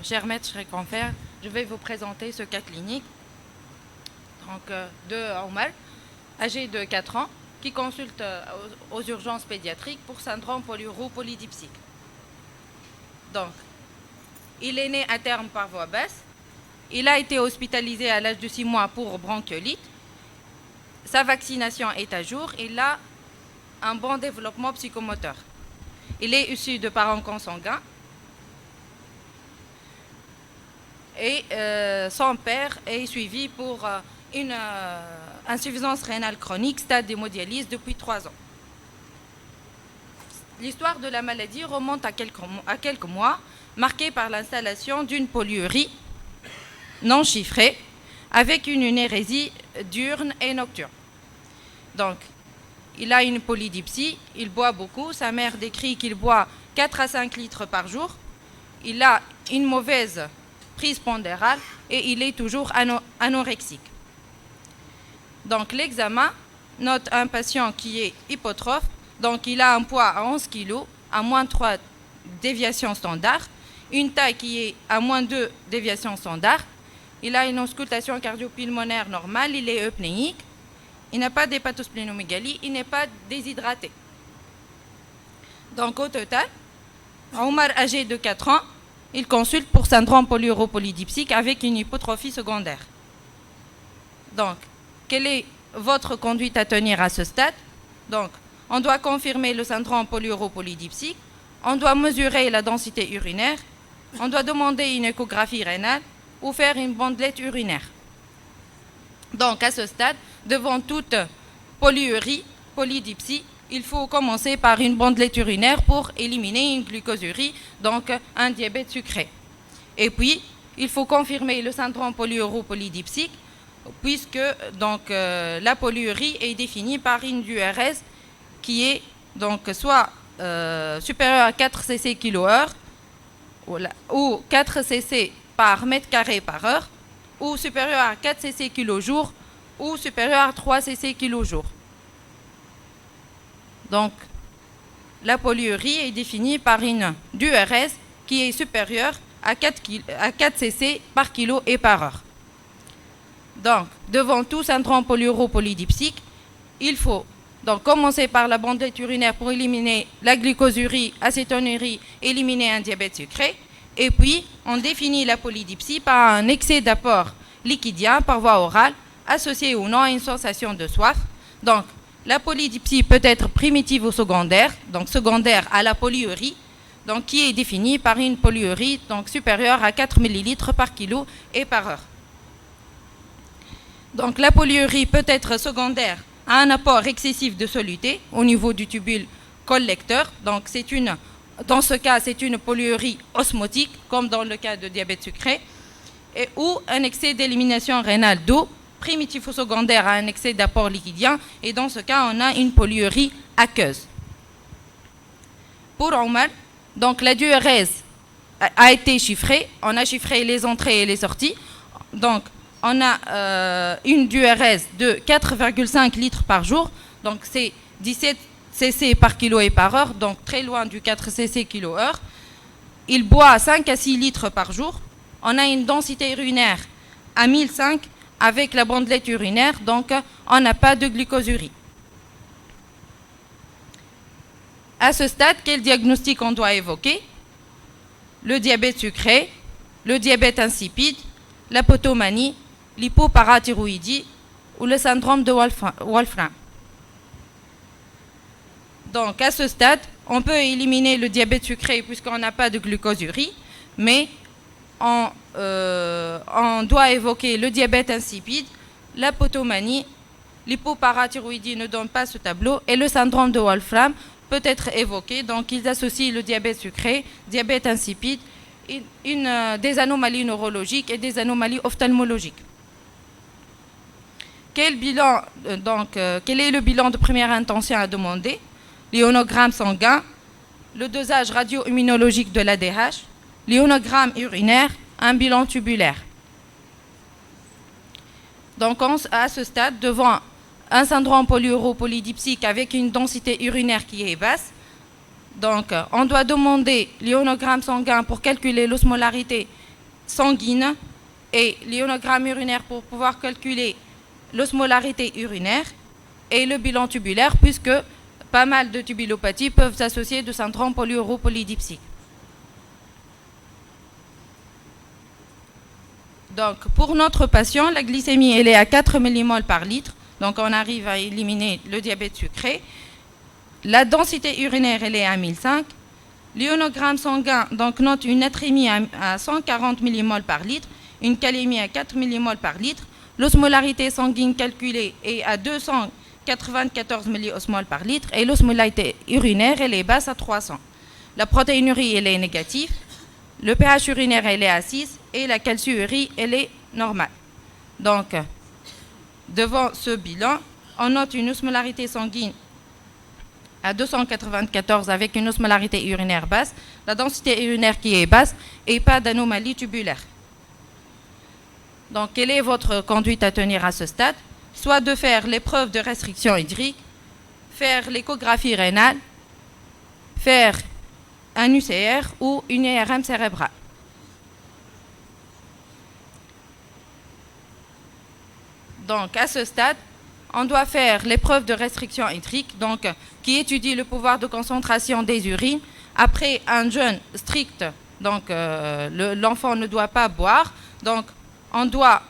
Cher maître, chers confrères, je vais vous présenter ce cas clinique de Omar, âgé de 4 ans, qui consulte aux urgences pédiatriques pour syndrome polyuro-polydipsique. Donc, il est né à terme par voie basse. Il a été hospitalisé à l'âge de 6 mois pour bronchiolite. Sa vaccination est à jour. Il a un bon développement psychomoteur. Il est issu de parents consanguins. Et son père est suivi pour une insuffisance rénale chronique, stade d'hémodialyse depuis 3 ans. L'histoire de la maladie remonte à quelques mois, marquée par l'installation d'une polyurie non chiffrée, avec une énérésie diurne et nocturne. Donc, il a une polydipsie, il boit beaucoup, sa mère décrit qu'il boit 4 à 5 litres par jour, il a une mauvaise prise pondérale et il est toujours anorexique. Donc l'examen note un patient qui est hypotrophe, donc il a un poids à 11 kg, à moins 3 déviations standards, une taille qui est à moins 2 déviations standards, il a une auscultation cardio-pulmonaire normale, il est eupnéique, il n'a pas d'hépatosplénomégalie, il n'est pas déshydraté. Donc au total, Omar, âgé de 4 ans, il consulte pour syndrome polyuro-polydipsique avec une hypotrophie secondaire. Donc, quelle est votre conduite à tenir à ce stade? Donc, on doit confirmer le syndrome polyuro-polydipsique, on doit mesurer la densité urinaire, on doit demander une échographie rénale ou faire une bandelette urinaire. Donc, à ce stade, devant toute polyurie, polydipsie, il faut commencer par une bandelette urinaire pour éliminer une glucosurie, donc un diabète sucré. Et puis, il faut confirmer le syndrome polyuro-polydipsique, puisque la polyurie est définie par une DURS qui est donc soit supérieure à 4 cc kH ou 4 cc par mètre carré par heure, ou supérieure à 4 cc kJ ou supérieure à 3 cc kJ. Donc, la polyurie est définie par une DURS qui est supérieure à 4 cc par kilo et par heure. Donc, devant tout syndrome polyuro-polydipsique, il faut donc commencer par la bandelette urinaire pour éliminer la glucosurie, acétonurie, éliminer un diabète sucré. Et puis, on définit la polydipsie par un excès d'apport liquidien par voie orale, associé ou non à une sensation de soif. Donc, la polydipsie peut être primitive ou secondaire, donc secondaire à la polyurie, donc qui est définie par une polyurie donc supérieure à 4 ml par kilo et par heure. Donc la polyurie peut être secondaire à un apport excessif de soluté au niveau du tubule collecteur. Donc dans ce cas, c'est une polyurie osmotique, comme dans le cas de diabète sucré, ou un excès d'élimination rénale d'eau, primitif ou secondaire à un excès d'apport liquidien, et dans ce cas, on a une polyurie aqueuse. Pour Omar, donc la DURS a été chiffrée, on a chiffré les entrées et les sorties, donc on a une DURS de 4,5 litres par jour, donc c'est 17 cc par kilo et par heure, donc très loin du 4 cc kilo heure. Il boit 5 à 6 litres par jour. On a une densité urinaire à 1005 avec la bandelette urinaire, donc on n'a pas de glucosurie. À ce stade, quel diagnostic on doit évoquer? Le diabète sucré, le diabète insipide, la potomanie, l'hypoparathyroïdie ou le syndrome de Wolfram. Donc à ce stade, on peut éliminer le diabète sucré puisqu'on n'a pas de glucosurie, mais on doit évoquer le diabète insipide, la potomanie, l'hypoparathyroïdie ne donne pas ce tableau, et le syndrome de Wolfram peut être évoqué. Donc ils associent le diabète sucré, diabète insipide, des anomalies neurologiques et des anomalies ophtalmologiques. Quel est le bilan de première intention à demander? L'ionogramme sanguin, le dosage radio-immunologique de l'ADH, l'ionogramme urinaire, un bilan tubulaire. Donc à ce stade, devant un syndrome polyuro-polydipsique avec une densité urinaire qui est basse, Donc, on doit demander l'ionogramme sanguin pour calculer l'osmolarité sanguine et l'ionogramme urinaire pour pouvoir calculer l'osmolarité urinaire et le bilan tubulaire, puisque pas mal de tubulopathies peuvent s'associer de syndrome polyuropolydipsique. Donc, pour notre patient, la glycémie elle est à 4 millimoles par litre. Donc, on arrive à éliminer le diabète sucré. La densité urinaire elle est à 1005. L'ionogramme sanguin donc note une natrémie à 140 millimoles par litre, une calémie à 4 millimoles par litre. L'osmolarité sanguine calculée est à 294 milliosmoles par litre et l'osmolarité urinaire elle est basse à 300. La protéinurie elle est négative. Le pH urinaire elle est à 6 et la calciurie elle est normale. Donc, devant ce bilan, on note une osmolarité sanguine à 294 avec une osmolarité urinaire basse, la densité urinaire qui est basse et pas d'anomalie tubulaire. Donc, quelle est votre conduite à tenir à ce stade? Soit de faire l'épreuve de restriction hydrique, faire l'échographie rénale, faire un UCR ou une IRM cérébrale. Donc, à ce stade, on doit faire l'épreuve de restriction hydrique, donc, qui étudie le pouvoir de concentration des urines. Après un jeûne strict, donc l'enfant ne doit pas boire. Donc, on doit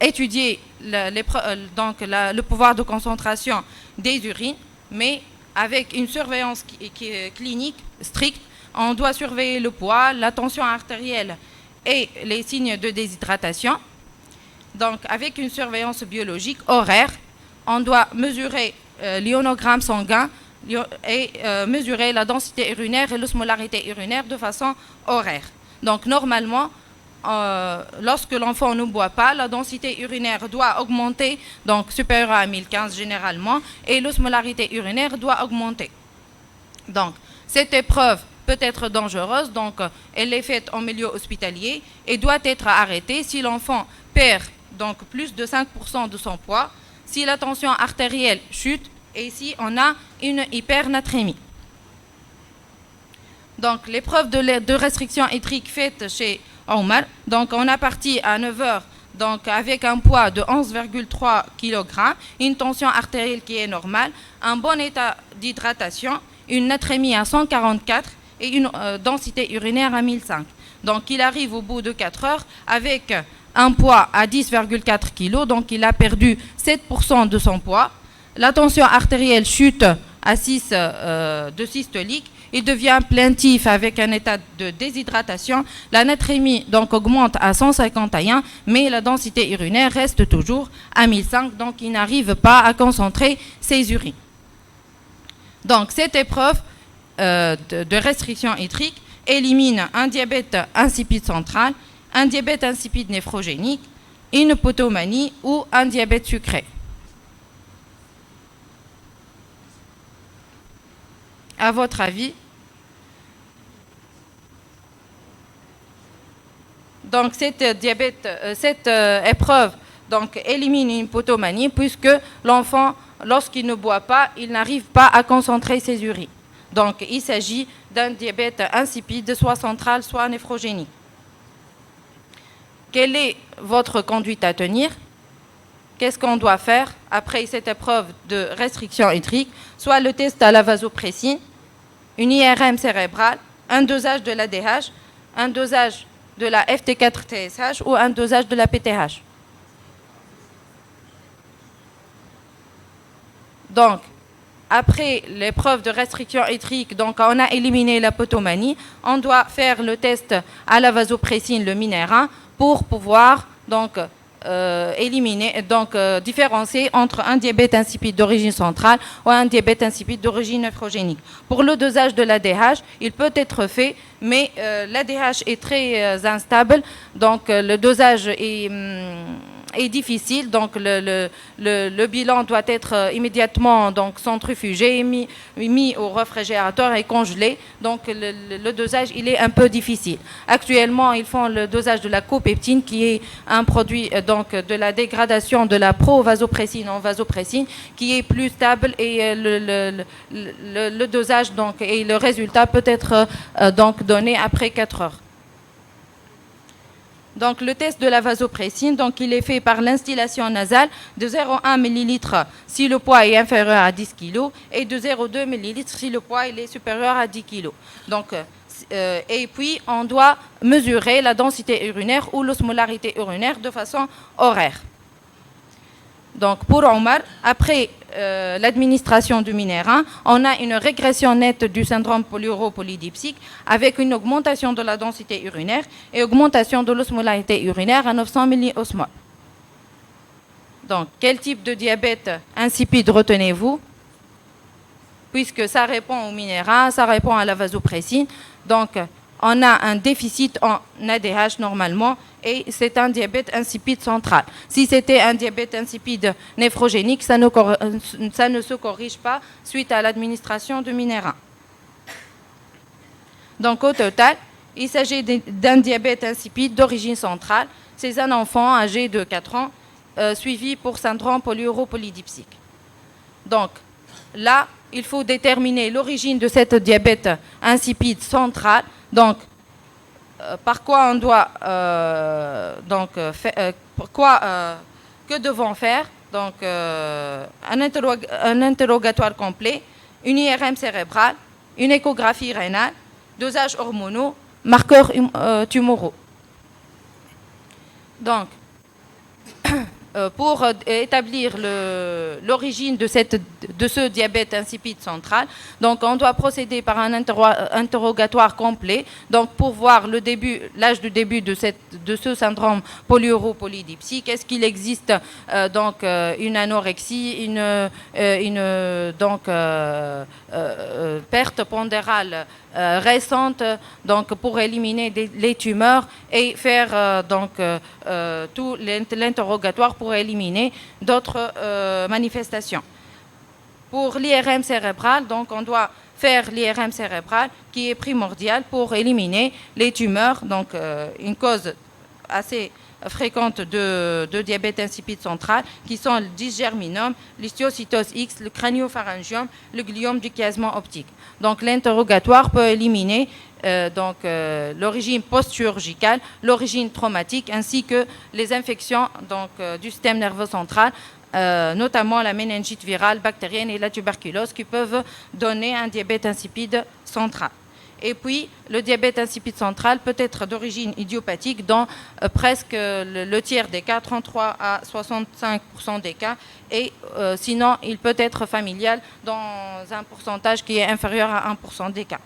étudier le pouvoir de concentration des urines, mais avec une surveillance clinique stricte. On doit surveiller le poids, la tension artérielle et les signes de déshydratation. Donc, avec une surveillance biologique horaire, on doit mesurer l'ionogramme sanguin et mesurer la densité urinaire et l'osmolarité urinaire de façon horaire. Donc, normalement, lorsque l'enfant ne boit pas, la densité urinaire doit augmenter, donc supérieure à 1015 généralement, et l'osmolarité urinaire doit augmenter. Donc, cette épreuve peut être dangereuse, donc elle est faite en milieu hospitalier et doit être arrêtée si l'enfant perd donc plus de 5% de son poids, si la tension artérielle chute et si on a une hypernatrémie. Donc, l'épreuve de restriction hydrique faite chez Omar, donc on a parti à 9h donc avec un poids de 11,3 kg, une tension artérielle qui est normale, un bon état d'hydratation, une natrémie à 144 et une densité urinaire à 1005. Donc, il arrive au bout de 4 heures avec un poids à 10,4 kg, donc il a perdu 7% de son poids. La tension artérielle chute à 6 de systolique. Il devient plaintif avec un état de déshydratation. La natrémie donc augmente à 151, mais la densité urinaire reste toujours à 1005, donc il n'arrive pas à concentrer ses urines. Donc, cette épreuve de restriction hydrique élimine un diabète insipide central, un diabète insipide néphrogénique, une potomanie ou un diabète sucré. À votre avis? Donc, cette épreuve donc, élimine une potomanie puisque l'enfant, lorsqu'il ne boit pas, il n'arrive pas à concentrer ses urines. Donc, il s'agit d'un diabète insipide, soit central, soit néphrogénique. Quelle est votre conduite à tenir? Qu'est-ce qu'on doit faire après cette épreuve de restriction hydrique? Soit le test à la vasopressine, une IRM cérébrale, un dosage de l'ADH, un dosage de la FT4-TSH ou un dosage de la PTH. Donc, après l'épreuve de restriction hydrique, donc on a éliminé la potomanie, on doit faire le test à la vasopressine, le minérin, pour pouvoir donc différencier entre un diabète insipide d'origine centrale ou un diabète insipide d'origine néphrogénique. Pour le dosage de l'ADH, il peut être fait, mais l'ADH est très instable, donc le dosage est est difficile, donc le bilan doit être immédiatement donc centrifugé, mis au réfrigérateur et congelé. Donc le dosage il est un peu difficile. Actuellement, ils font le dosage de la copeptine, qui est un produit donc de la dégradation de la provasopressine en vasopressine, qui est plus stable, et le dosage donc et le résultat peut être donc donné après 4 heures. Donc, le test de la vasopressine, donc, il est fait par l'instillation nasale de 0,1 ml si le poids est inférieur à 10 kg et de 0,2 ml si le poids il est supérieur à 10 kg. Donc, et puis, on doit mesurer la densité urinaire ou l'osmolarité urinaire de façon horaire. Donc, pour Omar, après l'administration du Minérin, on a une régression nette du syndrome polyuropolydipsique avec une augmentation de la densité urinaire et augmentation de l'osmolarité urinaire à 900 milliosmoles. Donc, quel type de diabète insipide retenez-vous? Puisque ça répond au Minérin, ça répond à la vasopressine. Donc, on a un déficit en ADH normalement, et c'est un diabète insipide central. Si c'était un diabète insipide néphrogénique, ça ne se corrige pas suite à l'administration de Minérin. Donc au total, il s'agit d'un diabète insipide d'origine centrale. C'est un enfant âgé de 4 ans suivi pour syndrome polyuropolydipsique. Donc là, il faut déterminer l'origine de cette diabète insipide central. Donc, par quoi on doit que devons faire? Donc, un interrogatoire complet, une IRM cérébrale, une échographie rénale, dosage hormonaux, marqueurs tumoraux. Donc, pour établir l'origine de ce diabète insipide central, donc on doit procéder par un interrogatoire complet, donc pour voir l'âge du début de ce syndrome polyuropolydipsique. Est-ce qu'il existe donc une anorexie, perte pondérale récente, donc pour éliminer les tumeurs et faire tout l'interrogatoire pour éliminer d'autres manifestations. Pour l'IRM cérébrale, donc on doit faire l'IRM cérébrale qui est primordial pour éliminer les tumeurs, donc une cause assez fréquente de diabète insipide central, qui sont le dysgerminome, l'histiocytose X, le craniopharyngiome, le gliome du chiasma optique. Donc l'interrogatoire peut éliminer l'origine post-chirurgicale, l'origine traumatique, ainsi que les infections du système nerveux central, notamment la méningite virale, bactérienne et la tuberculose, qui peuvent donner un diabète insipide central. Et puis, le diabète insipide central peut être d'origine idiopathique dans presque le tiers des cas, 33 à 65% des cas, et sinon, il peut être familial dans un pourcentage qui est inférieur à 1% des cas.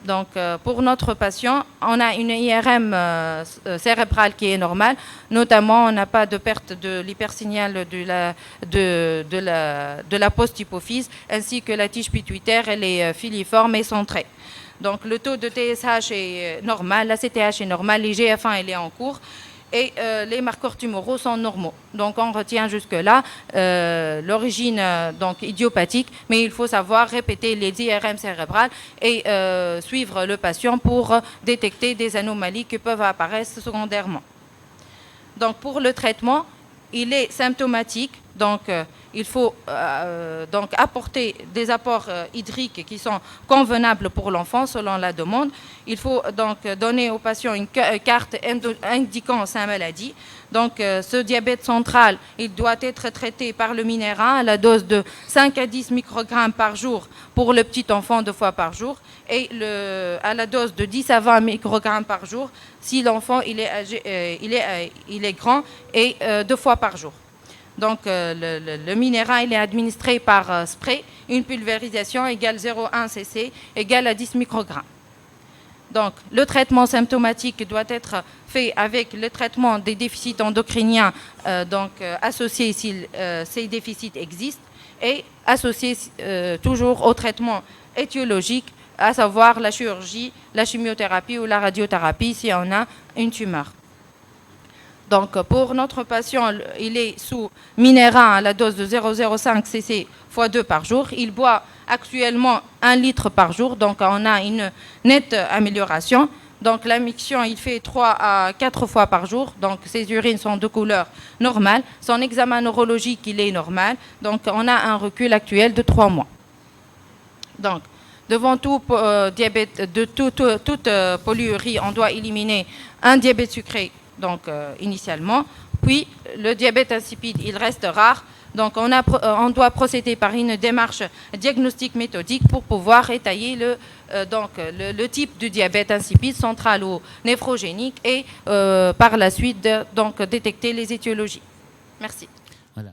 Donc, pour notre patient, on a une IRM cérébrale qui est normale. Notamment, on n'a pas de perte de l'hypersignal de la post-hypophyse, ainsi que la tige pituitaire, elle est filiforme et centrée. Donc, le taux de TSH est normal, la CTH est normale, l'IGF-1 elle est en cours, et les marqueurs tumoraux sont normaux. Donc on retient jusque-là l'origine idiopathique, mais il faut savoir répéter les IRM cérébrales et suivre le patient pour détecter des anomalies qui peuvent apparaître secondairement. Donc pour le traitement, il est symptomatique, donc il faut apporter des apports hydriques qui sont convenables pour l'enfant selon la demande. Il faut donc donner au patient une carte indiquant sa maladie. Donc ce diabète central, il doit être traité par le Minérin à la dose de 5 à 10 microgrammes par jour pour le petit enfant 2 fois par jour, et à la dose de 10 à 20 microgrammes par jour si l'enfant il est grand, et 2 fois par jour. Donc le Minérin il est administré par spray, une pulvérisation égale 0,1 cc égale à 10 microgrammes. Donc le traitement symptomatique doit être fait avec le traitement des déficits endocriniens associés si ces déficits existent, et associés toujours au traitement étiologique, à savoir la chirurgie, la chimiothérapie ou la radiothérapie si on a une tumeur. Donc, pour notre patient, il est sous Minera à la dose de 0,05 cc x 2 par jour. Il boit actuellement 1 litre par jour, donc on a une nette amélioration. Donc, la miction, il fait 3 à 4 fois par jour. Donc, ses urines sont de couleur normale. Son examen neurologique, il est normal. Donc, on a un recul actuel de 3 mois. Donc, devant tout diabète, de toute polyurie, on doit éliminer un diabète sucré, donc initialement. Puis, le diabète insipide, il reste rare. Donc, on doit procéder par une démarche diagnostique méthodique pour pouvoir étayer le type de diabète insipide, central ou néphrogénique, et par la suite, donc, détecter les étiologies. Merci. Voilà.